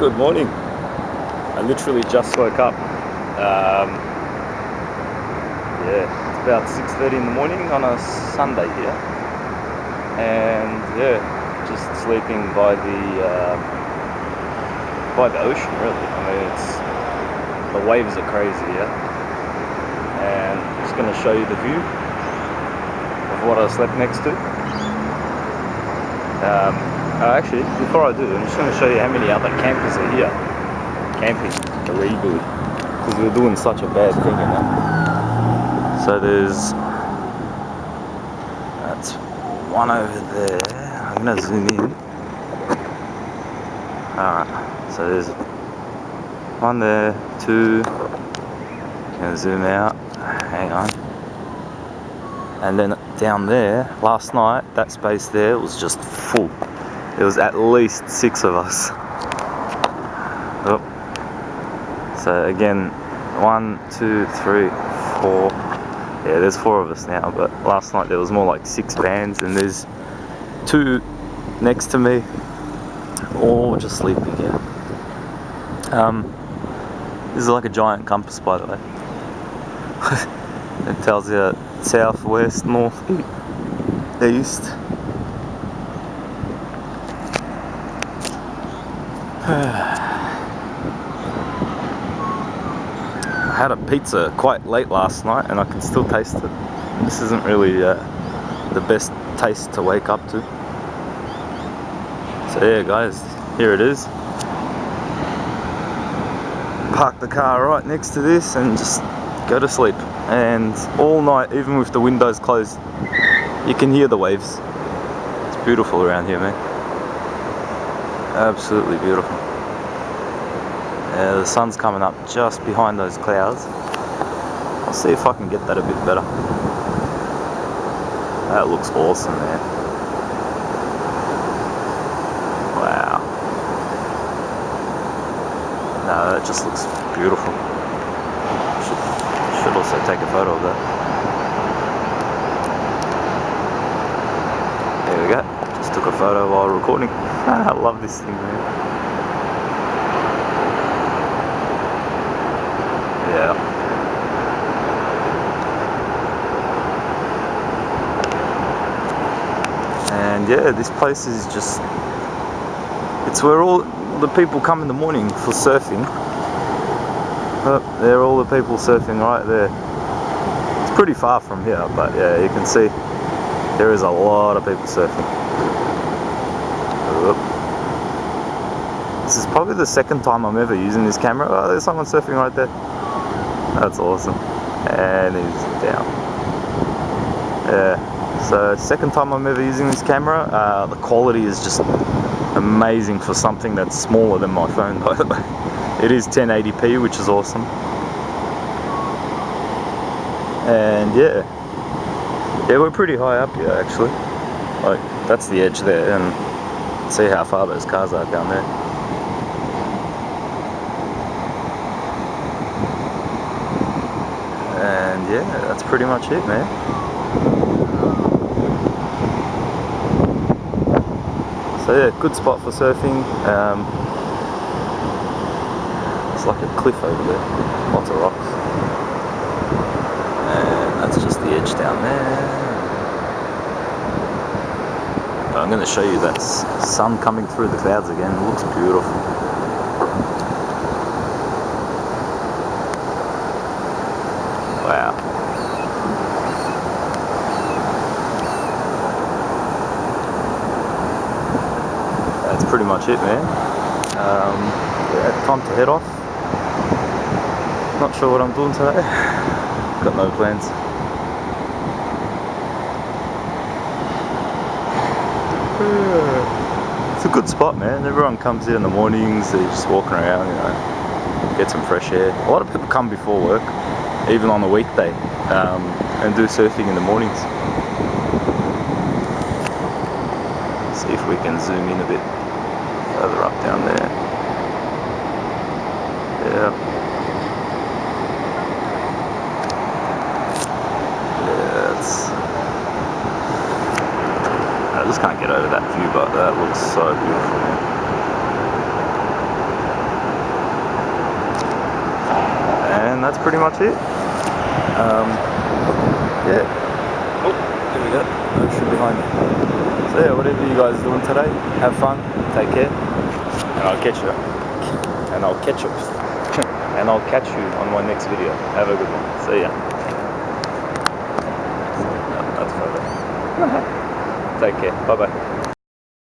Good morning. I literally just woke up. Yeah, it's about 6:30 in the morning on a Sunday here, and yeah, just sleeping by the ocean. Really, I mean, the waves are crazy here, and I'm just going to show you the view of what I slept next to. Actually, before I do, I'm just going to show you how many other campers are here camping illegally, because we're doing such a bad thing, you know. So that's one over there. I'm going to zoom in. Alright, so there's one there, two. Gonna zoom out. Hang on. And then down there, last night, that space there was just full. There was at least 6 of us. Oh. So again, 1, 2, 3, 4. Yeah, there's 4 of us now, but last night there was more like 6 vans, and there's 2 next to me, all just sleeping here. This is like a giant compass, by the way. It tells you south, west, north, east. I had a pizza quite late last night and I can still taste it. This isn't really the best taste to wake up to. So yeah guys, here it is. Park the car right next to this and just go to sleep. And all night, even with the windows closed, you can hear the waves. It's beautiful around here, man. Absolutely beautiful. Yeah, the sun's coming up just behind those clouds. I'll see if I can get that a bit better. That looks awesome, man. Wow. No, that just looks beautiful. Should also take a photo of that. There we go. Just took a photo while recording. I love this thing, man. Yeah. And yeah, this place is just, it's where all the people come in the morning for surfing. Oh, there are all the people surfing right there. It's pretty far from here, but yeah, you can see there is a lot of people surfing. Oh. This is probably the second time I'm ever using this camera. Oh, there's someone surfing right there. That's awesome. And he's down. Yeah, so second time I'm ever using this camera. The quality is just amazing for something that's smaller than my phone, by the way. It is 1080p, which is awesome. And yeah, we're pretty high up here actually. Like, that's the edge there, and see how far those cars are down there. And yeah, that's pretty much it, man. So yeah, good spot for surfing. It's like a cliff over there, lots of rocks. And that's just the edge down there. But I'm going to show you that sun coming through the clouds again. It looks beautiful. Wow. That's pretty much it, man. Yeah, time to head off. Not sure what I'm doing today. Got no plans. It's a good spot, man. Everyone comes here in the mornings. They're just walking around, you know, get some fresh air. A lot of people come before work, even on a weekday, and do surfing in the mornings. See if we can zoom in a bit further up down there. Yeah. I just can't get over that view, but that looks so beautiful, man. pretty much it. Yeah. Oh, there we go. That should be behind me. So yeah, whatever you guys are doing today, have fun, take care, and I'll catch you. And I'll catch you. And I'll catch you on my next video. Have a good one. See ya. No, that's further. Take care. Bye bye.